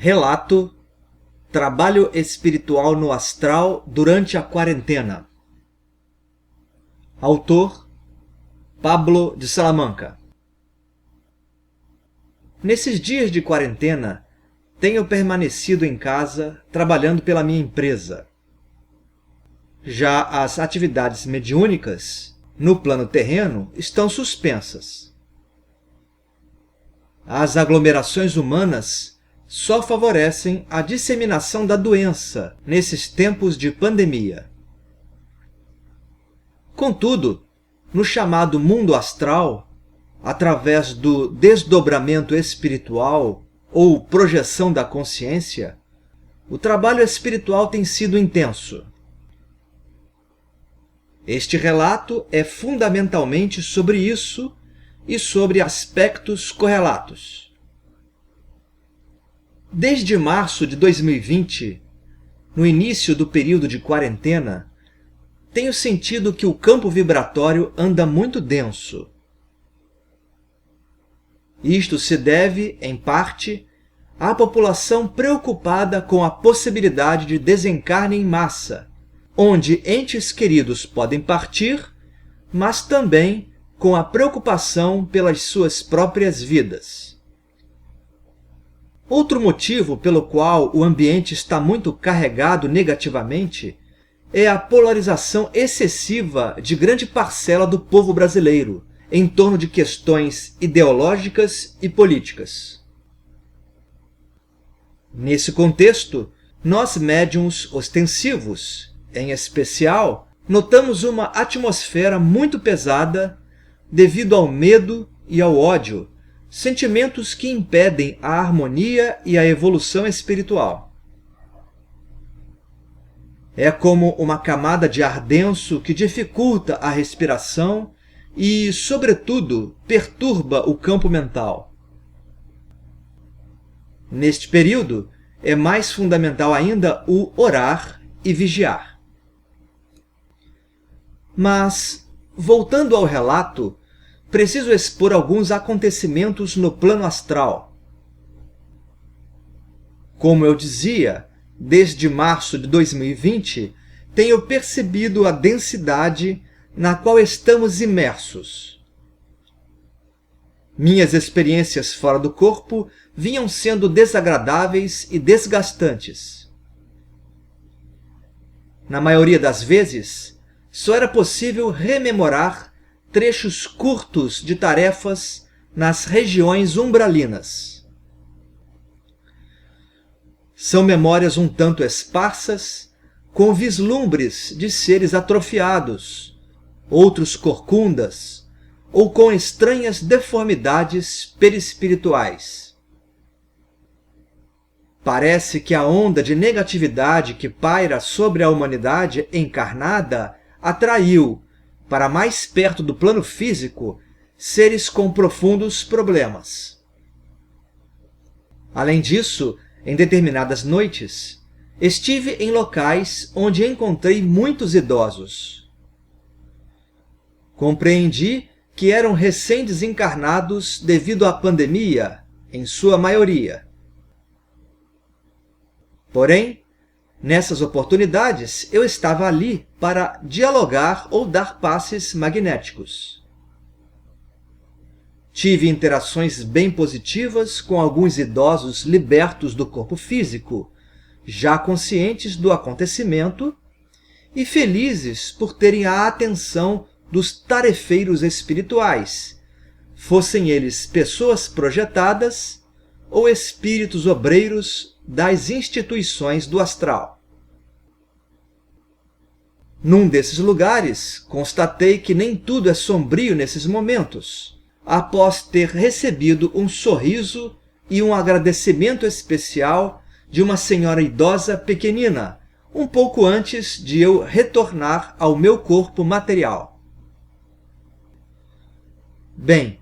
Relato: Trabalho espiritual no astral durante a quarentena. Autor: Pablo de Salamanca. Nesses dias de quarentena, tenho permanecido em casa trabalhando pela minha empresa. Já as atividades mediúnicas, no plano terreno, estão suspensas. As aglomerações humanas só favorecem a disseminação da doença nesses tempos de pandemia. Contudo, no chamado mundo astral, através do desdobramento espiritual ou projeção da consciência, o trabalho espiritual tem sido intenso. Este relato é fundamentalmente sobre isso e sobre aspectos correlatos. Desde março de 2020, no início do período de quarentena, tenho sentido que o campo vibratório anda muito denso. Isto se deve, em parte, à população preocupada com a possibilidade de desencarne em massa, onde entes queridos podem partir, mas também com a preocupação pelas suas próprias vidas. Outro motivo pelo qual o ambiente está muito carregado negativamente é a polarização excessiva de grande parcela do povo brasileiro em torno de questões ideológicas e políticas. Nesse contexto, nós médiuns ostensivos, em especial, notamos uma atmosfera muito pesada devido ao medo e ao ódio, sentimentos que impedem a harmonia e a evolução espiritual. É como uma camada de ar denso que dificulta a respiração e, sobretudo, perturba o campo mental. Neste período, é mais fundamental ainda o orar e vigiar. Mas, voltando ao relato, preciso expor alguns acontecimentos no plano astral. Como eu dizia, desde março de 2020, tenho percebido a densidade na qual estamos imersos. Minhas experiências fora do corpo vinham sendo desagradáveis e desgastantes. Na maioria das vezes, só era possível rememorar trechos curtos de tarefas nas regiões umbralinas. São memórias um tanto esparsas, com vislumbres de seres atrofiados, outros corcundas, ou com estranhas deformidades perispirituais. Parece que a onda de negatividade que paira sobre a humanidade encarnada atraiu, para mais perto do plano físico, seres com profundos problemas. Além disso, em determinadas noites, estive em locais onde encontrei muitos idosos. Compreendi que eram recém-desencarnados devido à pandemia, em sua maioria. Porém, nessas oportunidades, eu estava ali para dialogar ou dar passes magnéticos. Tive interações bem positivas com alguns idosos libertos do corpo físico, já conscientes do acontecimento e felizes por terem a atenção dos tarefeiros espirituais, fossem eles pessoas projetadas ou espíritos obreiros das instituições do astral. Num desses lugares, constatei que nem tudo é sombrio nesses momentos, após ter recebido um sorriso e um agradecimento especial de uma senhora idosa pequenina, um pouco antes de eu retornar ao meu corpo material. Bem,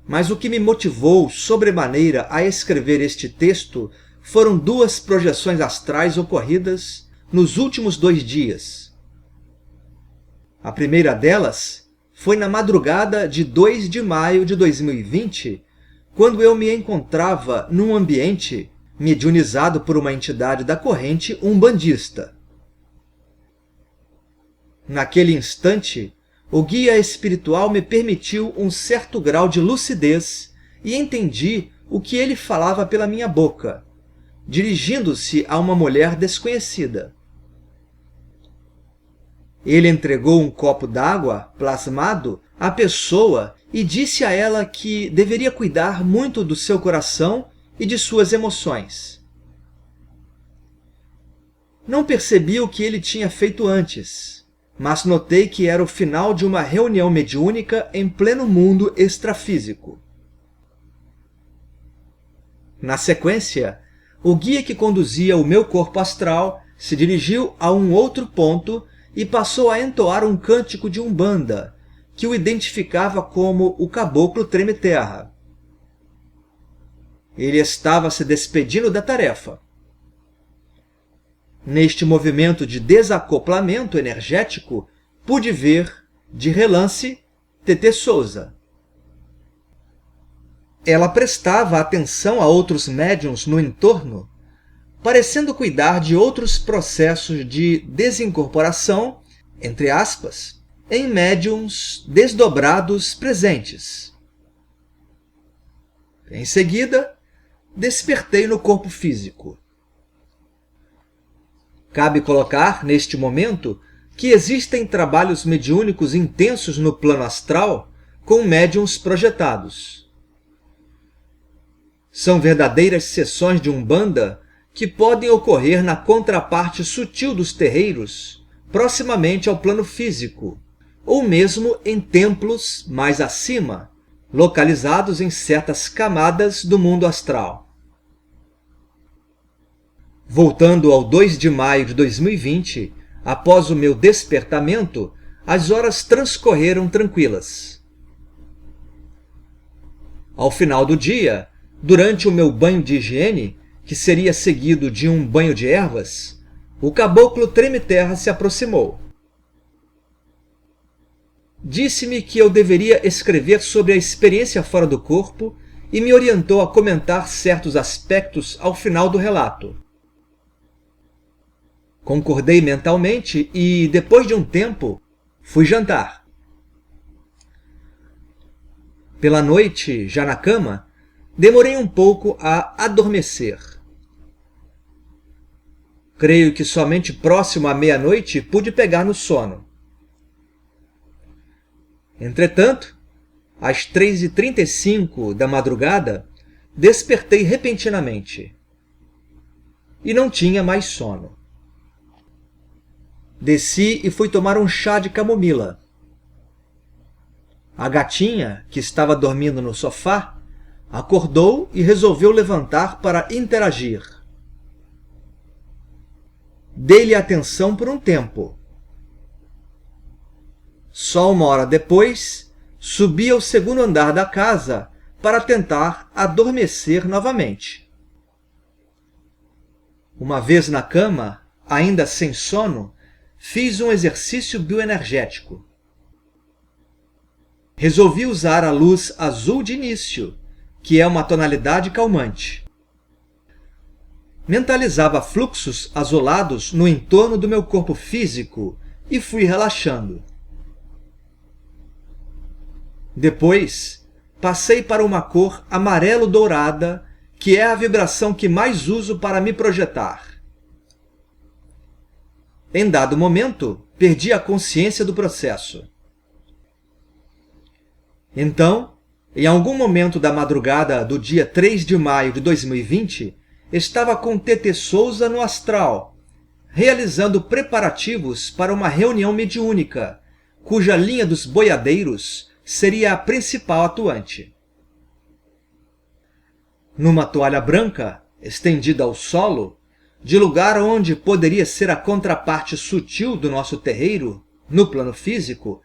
mas o que me motivou sobremaneira a escrever este texto foram duas projeções astrais ocorridas nos últimos 2 dias. A primeira delas foi na madrugada de 2 de maio de 2020, quando eu me encontrava num ambiente mediunizado por uma entidade da corrente umbandista. Naquele instante, o guia espiritual me permitiu um certo grau de lucidez e entendi o que ele falava pela minha boca, dirigindo-se a uma mulher desconhecida. Ele entregou um copo d'água plasmado à pessoa e disse a ela que deveria cuidar muito do seu coração e de suas emoções. Não percebi o que ele tinha feito antes, mas notei que era o final de uma reunião mediúnica em pleno mundo extrafísico. Na sequência, o guia que conduzia o meu corpo astral se dirigiu a um outro ponto e passou a entoar um cântico de Umbanda, que o identificava como o Caboclo Treme-Terra. Ele estava se despedindo da tarefa. Neste movimento de desacoplamento energético, pude ver, de relance, Tetê Souza. Ela prestava atenção a outros médiuns no entorno, parecendo cuidar de outros processos de desincorporação, entre aspas, em médiuns desdobrados presentes. Em seguida, despertei no corpo físico. Cabe colocar, neste momento, que existem trabalhos mediúnicos intensos no plano astral com médiuns projetados. São verdadeiras sessões de Umbanda que podem ocorrer na contraparte sutil dos terreiros, proximamente ao plano físico, ou mesmo em templos mais acima, localizados em certas camadas do mundo astral. Voltando ao 2 de maio de 2020, após o meu despertamento, as horas transcorreram tranquilas. Ao final do dia, durante o meu banho de higiene, que seria seguido de um banho de ervas, o Caboclo Treme-Terra se aproximou. Disse-me que eu deveria escrever sobre a experiência fora do corpo e me orientou a comentar certos aspectos ao final do relato. Concordei mentalmente e, depois de um tempo, fui jantar. Pela noite, já na cama, demorei um pouco a adormecer. Creio que somente próximo à meia-noite pude pegar no sono. Entretanto, às 3h35 da madrugada, despertei repentinamente. E não tinha mais sono. Desci e fui tomar um chá de camomila. A gatinha, que estava dormindo no sofá, acordou e resolveu levantar para interagir. Dei-lhe atenção por um tempo. Só uma hora depois, subi ao segundo andar da casa para tentar adormecer novamente. Uma vez na cama, ainda sem sono, fiz um exercício bioenergético. Resolvi usar a luz azul de início, que é uma tonalidade calmante. Mentalizava fluxos azulados no entorno do meu corpo físico e fui relaxando. Depois, passei para uma cor amarelo-dourada, que é a vibração que mais uso para me projetar. Em dado momento, perdi a consciência do processo. Então, em algum momento da madrugada do dia 3 de maio de 2020, estava com Tetê Souza no astral, realizando preparativos para uma reunião mediúnica, cuja linha dos boiadeiros seria a principal atuante. Numa toalha branca, estendida ao solo, de lugar onde poderia ser a contraparte sutil do nosso terreiro, no plano físico,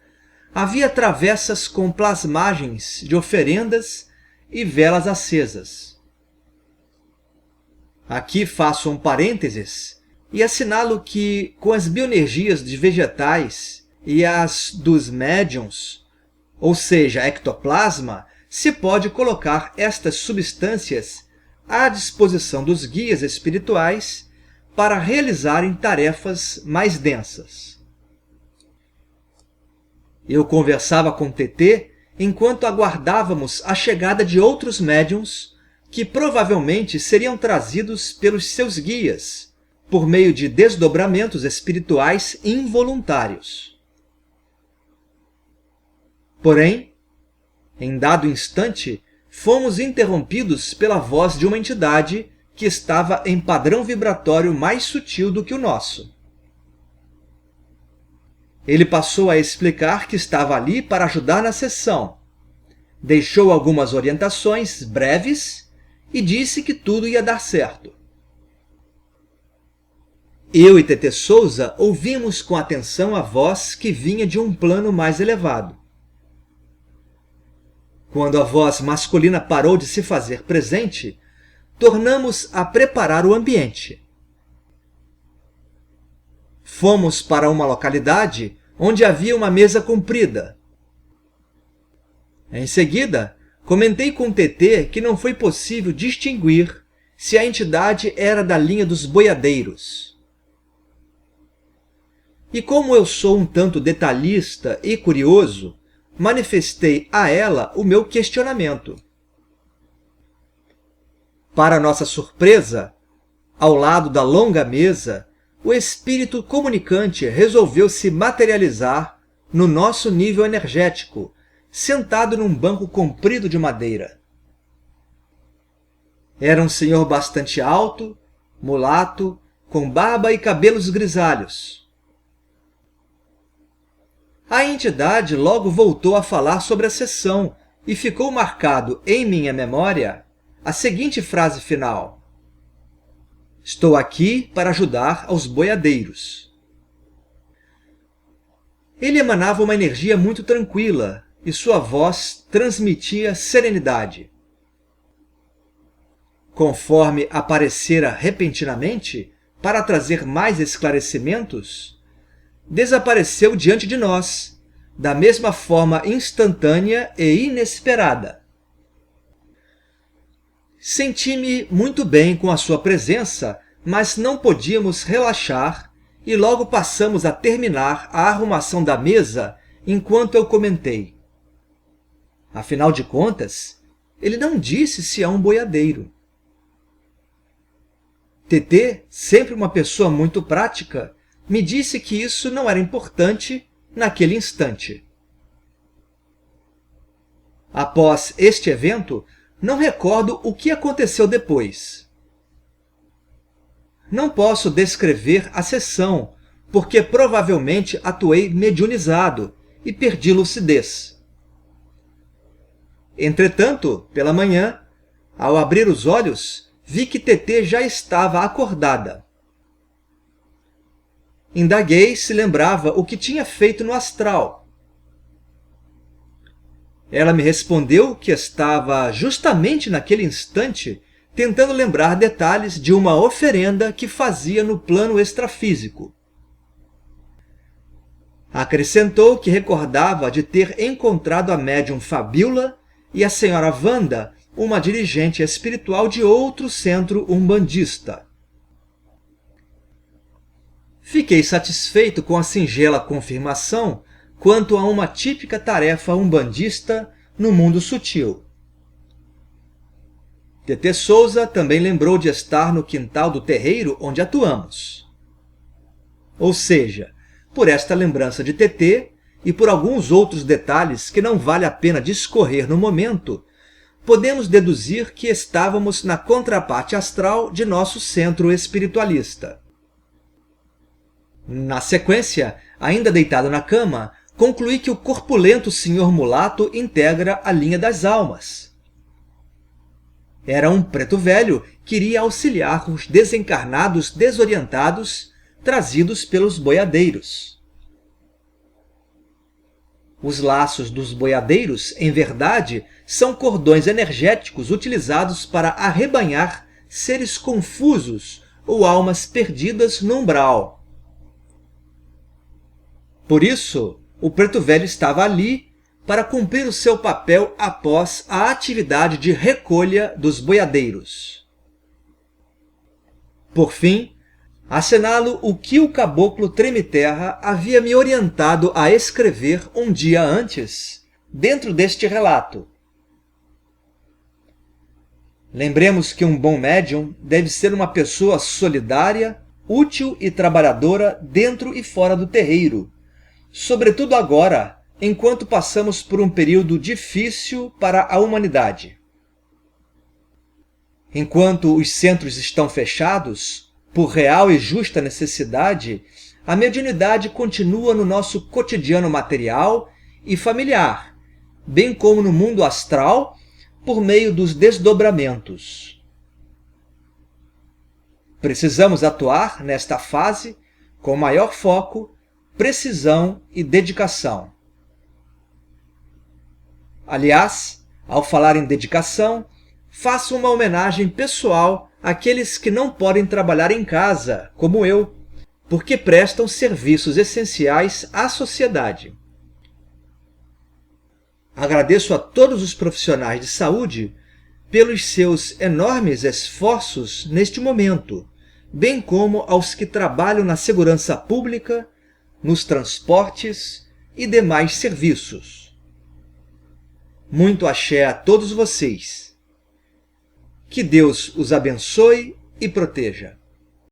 havia travessas com plasmagens de oferendas e velas acesas. Aqui faço um parênteses e assinalo que, com as bioenergias de vegetais e as dos médiuns, ou seja, ectoplasma, se pode colocar estas substâncias à disposição dos guias espirituais para realizarem tarefas mais densas. Eu conversava com TT enquanto aguardávamos a chegada de outros médiuns que provavelmente seriam trazidos pelos seus guias por meio de desdobramentos espirituais involuntários. Porém, em dado instante, fomos interrompidos pela voz de uma entidade que estava em padrão vibratório mais sutil do que o nosso. Ele passou a explicar que estava ali para ajudar na sessão, deixou algumas orientações breves e disse que tudo ia dar certo. Eu e TT Souza ouvimos com atenção a voz que vinha de um plano mais elevado. Quando a voz masculina parou de se fazer presente, tornamos a preparar o ambiente. Fomos para uma localidade onde havia uma mesa comprida. Em seguida, comentei com TT que não foi possível distinguir se a entidade era da linha dos boiadeiros. E como eu sou um tanto detalhista e curioso, manifestei a ela o meu questionamento. Para nossa surpresa, ao lado da longa mesa, o espírito comunicante resolveu se materializar no nosso nível energético, sentado num banco comprido de madeira. Era um senhor bastante alto, mulato, com barba e cabelos grisalhos. A entidade logo voltou a falar sobre a sessão e ficou marcado em minha memória a seguinte frase final: "Estou aqui para ajudar aos boiadeiros." Ele emanava uma energia muito tranquila e sua voz transmitia serenidade. Conforme aparecera repentinamente, para trazer mais esclarecimentos, desapareceu diante de nós, da mesma forma instantânea e inesperada. Senti-me muito bem com a sua presença, mas não podíamos relaxar e logo passamos a terminar a arrumação da mesa enquanto eu comentei: "Afinal de contas, ele não disse se é um boiadeiro." TT, sempre uma pessoa muito prática, me disse que isso não era importante naquele instante. Após este evento, não recordo o que aconteceu depois. Não posso descrever a sessão, porque provavelmente atuei mediunizado e perdi lucidez. Entretanto, pela manhã, ao abrir os olhos, vi que TT já estava acordada. Indaguei se lembrava o que tinha feito no astral. Ela me respondeu que estava justamente naquele instante tentando lembrar detalhes de uma oferenda que fazia no plano extrafísico. Acrescentou que recordava de ter encontrado a médium Fabíola e a senhora Wanda, uma dirigente espiritual de outro centro umbandista. Fiquei satisfeito com a singela confirmação quanto a uma típica tarefa umbandista no mundo sutil. TT Souza também lembrou de estar no quintal do terreiro onde atuamos. Ou seja, por esta lembrança de TT e por alguns outros detalhes que não vale a pena discorrer no momento, podemos deduzir que estávamos na contraparte astral de nosso centro espiritualista. Na sequência, ainda deitado na cama, concluí que o corpulento senhor mulato integra a linha das almas. Era um preto velho que iria auxiliar os desencarnados desorientados trazidos pelos boiadeiros. Os laços dos boiadeiros, em verdade, são cordões energéticos utilizados para arrebanhar seres confusos ou almas perdidas no umbral. Por isso, o preto velho estava ali para cumprir o seu papel após a atividade de recolha dos boiadeiros. Por fim, assinalo o que o caboclo Treme-Terra havia me orientado a escrever um dia antes, dentro deste relato. Lembremos que um bom médium deve ser uma pessoa solidária, útil e trabalhadora dentro e fora do terreiro, sobretudo agora, enquanto passamos por um período difícil para a humanidade. Enquanto os centros estão fechados, por real e justa necessidade, a mediunidade continua no nosso cotidiano material e familiar, bem como no mundo astral, por meio dos desdobramentos. Precisamos atuar nesta fase com maior foco, precisão e dedicação. Aliás, ao falar em dedicação, faço uma homenagem pessoal àqueles que não podem trabalhar em casa, como eu, porque prestam serviços essenciais à sociedade. Agradeço a todos os profissionais de saúde pelos seus enormes esforços neste momento, bem como aos que trabalham na segurança pública, nos transportes e demais serviços. Muito axé a todos vocês. Que Deus os abençoe e proteja.